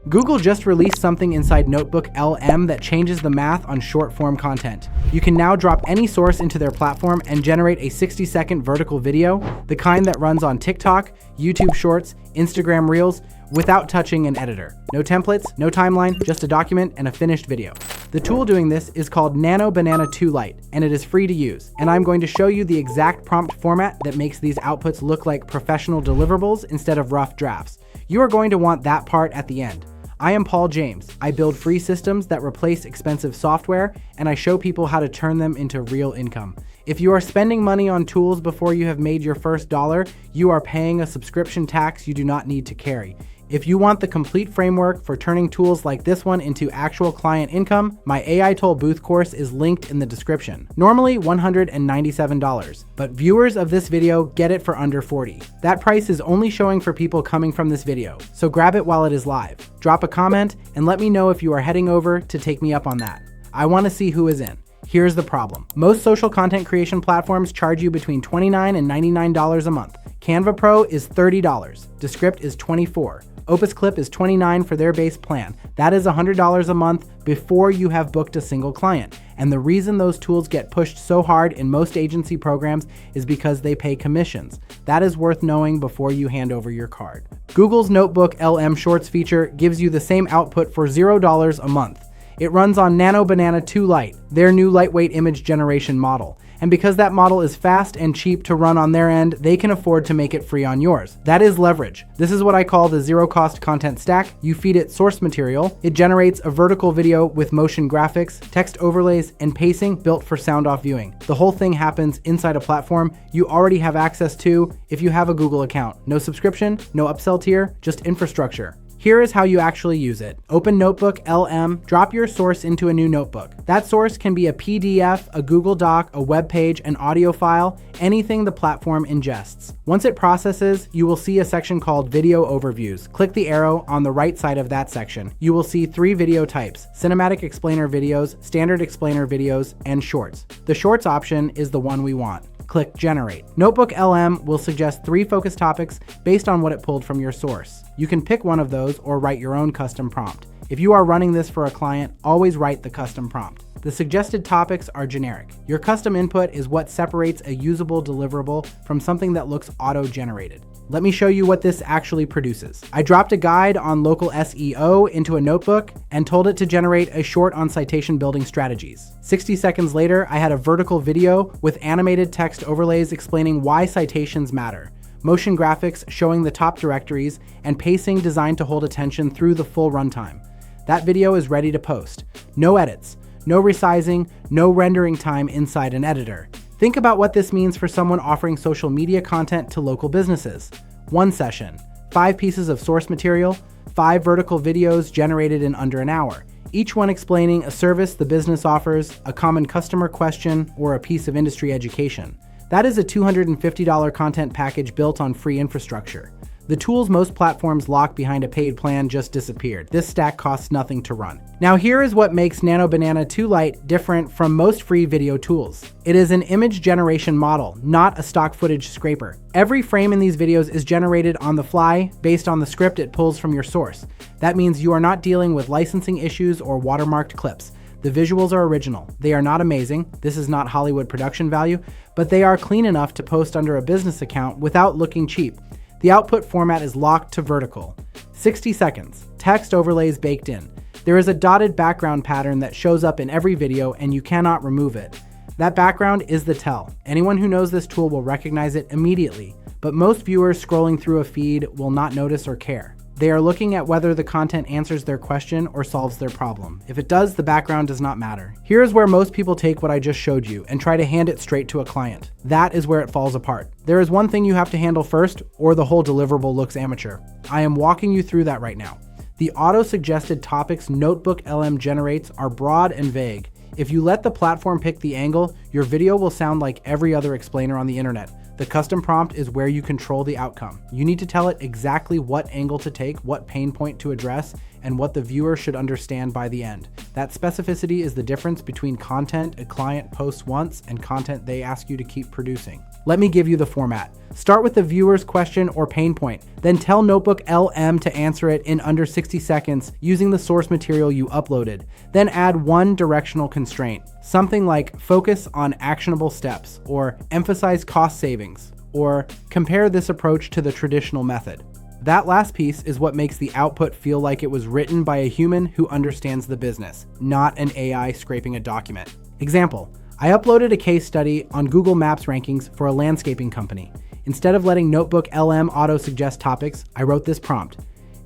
Google just released something inside NotebookLM that changes the math on short-form content. You can now drop any source into their platform and generate a 60-second vertical video, the kind that runs on TikTok, YouTube Shorts, Instagram Reels, without touching an editor. No templates, no timeline, just a document and a finished video. The tool doing this is called Nano Banana 2 Lite, and it is free to use. And I'm going to show you the exact prompt format that makes these outputs look like professional deliverables instead of rough drafts. You are going to want that part at the end. I am Paul James. I build free systems that replace expensive software, and I show people how to turn them into real income. If you are spending money on tools before you have made your first dollar, you are paying a subscription tax you do not need to carry. If you want the complete framework for turning tools like this one into actual client income, my AI Tool Booth course is linked in the description. Normally $197, but viewers of this video get it for under $40. That price is only showing for people coming from this video, so grab it while it is live. Drop a comment and let me know if you are heading over to take me up on that. I want to see who is in. Here's the problem. Most social content creation platforms charge you between $29 and $99 a month. Canva Pro is $30. Descript is $24. Opus Clip is $29 for their base plan. That is $100 a month before you have booked a single client. And the reason those tools get pushed so hard in most agency programs is because they pay commissions. That is worth knowing before you hand over your card. Google's NotebookLM Shorts feature gives you the same output for $0 a month. It runs on Nano Banana 2 Lite, their new lightweight image generation model. And because that model is fast and cheap to run on their end, they can afford to make it free on yours. That is leverage. This is what I call the zero-cost content stack. You feed it source material. It generates a vertical video with motion graphics, text overlays, and pacing built for sound-off viewing. The whole thing happens inside a platform you already have access to if you have a Google account. No subscription, no upsell tier, just infrastructure. Here is how you actually use it. Open NotebookLM, drop your source into a new notebook. That source can be a PDF, a Google Doc, a web page, an audio file, anything the platform ingests. Once it processes, you will see a section called Video Overviews. Click the arrow on the right side of that section. You will see 3 video types: Cinematic Explainer videos, Standard Explainer videos, and Shorts. The Shorts option is the one we want. Click Generate. NotebookLM will suggest 3 focus topics based on what it pulled from your source. You can pick one of those or write your own custom prompt. If you are running this for a client, always write the custom prompt. The suggested topics are generic. Your custom input is what separates a usable deliverable from something that looks auto-generated. Let me show you what this actually produces. I dropped a guide on local SEO into a notebook and told it to generate a short on citation building strategies. 60 seconds later, I had a vertical video with animated text overlays explaining why citations matter, motion graphics showing the top directories, and pacing designed to hold attention through the full runtime. That video is ready to post. No edits, no resizing, no rendering time inside an editor. Think about what this means for someone offering social media content to local businesses. 1 session, 5 pieces of source material, 5 vertical videos generated in under an hour, each one explaining a service the business offers, a common customer question, or a piece of industry education. That is a $250 content package built on free infrastructure. The tools most platforms lock behind a paid plan just disappeared. This stack costs nothing to run. Now here is what makes Nano Banana 2 Lite different from most free video tools. It is an image generation model, not a stock footage scraper. Every frame in these videos is generated on the fly based on the script it pulls from your source. That means you are not dealing with licensing issues or watermarked clips. The visuals are original. They are not amazing. This is not Hollywood production value, but they are clean enough to post under a business account without looking cheap. The output format is locked to vertical. 60 seconds, text overlays baked in. There is a dotted background pattern that shows up in every video and you cannot remove it. That background is the tell. Anyone who knows this tool will recognize it immediately, but most viewers scrolling through a feed will not notice or care. They are looking at whether the content answers their question or solves their problem. If it does, the background does not matter. Here is where most people take what I just showed you and try to hand it straight to a client. That is where it falls apart. There is one thing you have to handle first, or the whole deliverable looks amateur. I am walking you through that right now. The auto-suggested topics NotebookLM generates are broad and vague. If you let the platform pick the angle, your video will sound like every other explainer on the internet. The custom prompt is where you control the outcome. You need to tell it exactly what angle to take, what pain point to address, and what the viewer should understand by the end. That specificity is the difference between content a client posts once and content they ask you to keep producing. Let me give you the format. Start with the viewer's question or pain point, then tell NotebookLM to answer it in under 60 seconds using the source material you uploaded. Then add one directional constraint, something like focus on actionable steps, or emphasize cost savings, or compare this approach to the traditional method. That last piece is what makes the output feel like it was written by a human who understands the business, not an AI scraping a document. Example, I uploaded a case study on Google Maps rankings for a landscaping company. Instead of letting NotebookLM auto-suggest topics, I wrote this prompt.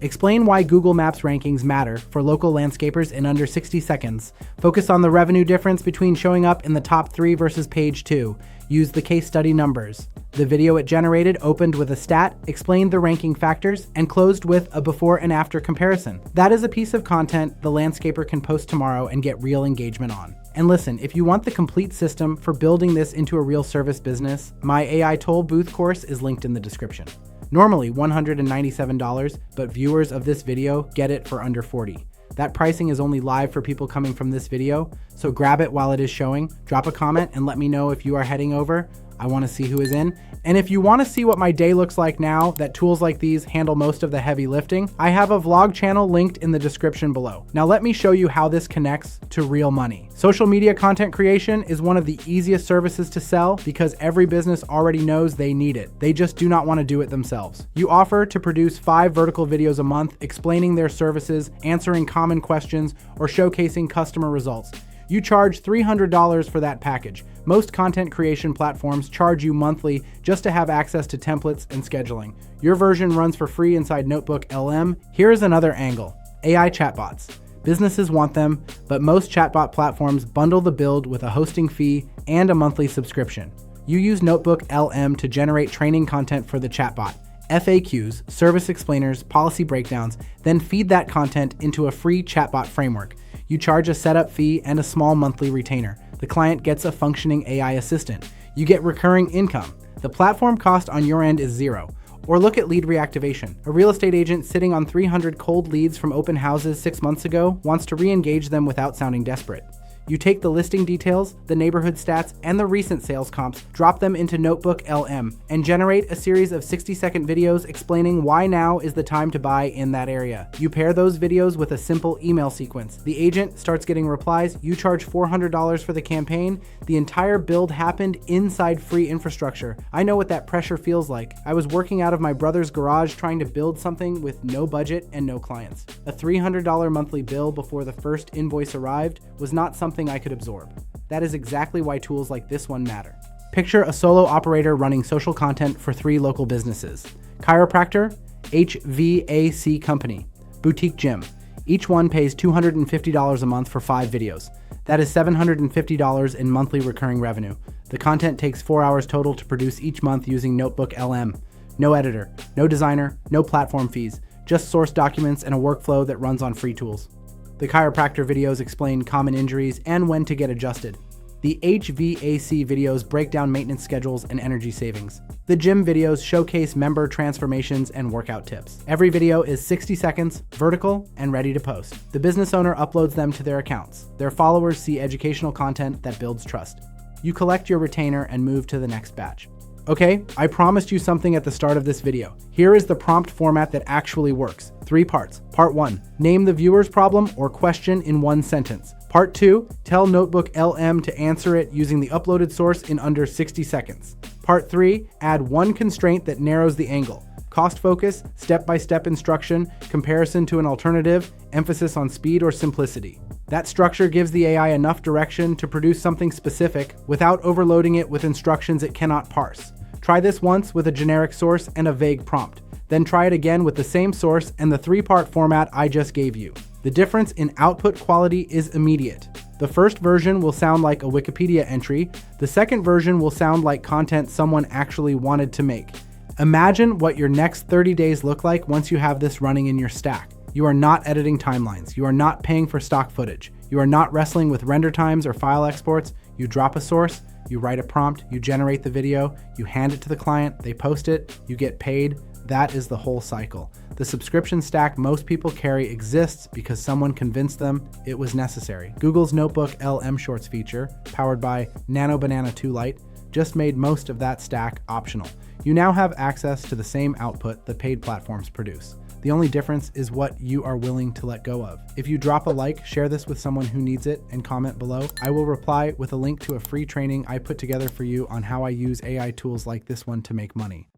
Explain why Google Maps rankings matter for local landscapers in under 60 seconds. Focus on the revenue difference between showing up in the top 3 versus page 2. Use the case study numbers. The video it generated opened with a stat, explained the ranking factors, and closed with a before and after comparison. That is a piece of content the landscaper can post tomorrow and get real engagement on. And listen, if you want the complete system for building this into a real service business, my AI Toll Booth course is linked in the description. Normally $197, but viewers of this video get it for under $40. That pricing is only live for people coming from this video, so grab it while it is showing, drop a comment, and let me know if you are heading over. I want to see who is in. And if you want to see what my day looks like now that tools like these handle most of the heavy lifting, I have a vlog channel linked in the description below. Now let me show you how this connects to real money. Social media content creation is one of the easiest services to sell because every business already knows they need it. They just do not want to do it themselves. You offer to produce 5 vertical videos a month explaining their services, answering common questions, or showcasing customer results. You charge $300 for that package. Most content creation platforms charge you monthly just to have access to templates and scheduling. Your version runs for free inside NotebookLM. Here's another angle: AI chatbots. Businesses want them, but most chatbot platforms bundle the build with a hosting fee and a monthly subscription. You use NotebookLM to generate training content for the chatbot, FAQs, service explainers, policy breakdowns, then feed that content into a free chatbot framework. You charge a setup fee and a small monthly retainer. The client gets a functioning AI assistant. You get recurring income. The platform cost on your end is zero. Or look at lead reactivation. A real estate agent sitting on 300 cold leads from open houses 6 months ago wants to re-engage them without sounding desperate. You take the listing details, the neighborhood stats, and the recent sales comps, drop them into NotebookLM, and generate a series of 60-second videos explaining why now is the time to buy in that area. You pair those videos with a simple email sequence. The agent starts getting replies. You charge $400 for the campaign. The entire build happened inside free infrastructure. I know what that pressure feels like. I was working out of my brother's garage trying to build something with no budget and no clients. A $300 monthly bill before the first invoice arrived was not something I could absorb. That is exactly why tools like this one matter. Picture a solo operator running social content for 3 local businesses: chiropractor, HVAC company, boutique gym. Each one pays $250 a month for 5 videos. That is $750 in monthly recurring revenue. The content takes 4 hours total to produce each month using NotebookLM. No editor, no designer, no platform fees, just source documents and a workflow that runs on free tools. The chiropractor videos explain common injuries and when to get adjusted. The HVAC videos break down maintenance schedules and energy savings. The gym videos showcase member transformations and workout tips. Every video is 60 seconds, vertical, and ready to post. The business owner uploads them to their accounts. Their followers see educational content that builds trust. You collect your retainer and move to the next batch. Okay, I promised you something at the start of this video. Here is the prompt format that actually works. 3 parts. Part 1, name the viewer's problem or question in 1 sentence. Part 2, tell NotebookLM to answer it using the uploaded source in under 60 seconds. Part 3, add 1 constraint that narrows the angle. Cost focus, step-by-step instruction, comparison to an alternative, emphasis on speed or simplicity. That structure gives the AI enough direction to produce something specific without overloading it with instructions it cannot parse. Try this once with a generic source and a vague prompt. Then try it again with the same source and the 3-part format I just gave you. The difference in output quality is immediate. The first version will sound like a Wikipedia entry. The second version will sound like content someone actually wanted to make. Imagine what your next 30 days look like once you have this running in your stack. You are not editing timelines. You are not paying for stock footage. You are not wrestling with render times or file exports. You drop a source, you write a prompt, you generate the video, you hand it to the client, they post it, you get paid. That is the whole cycle. The subscription stack most people carry exists because someone convinced them it was necessary. Google's NotebookLM Shorts feature, powered by Nano Banana 2 Lite, just made most of that stack optional. You now have access to the same output the paid platforms produce. The only difference is what you are willing to let go of. If you drop a like, share this with someone who needs it, and comment below, I will reply with a link to a free training I put together for you on how I use AI tools like this one to make money.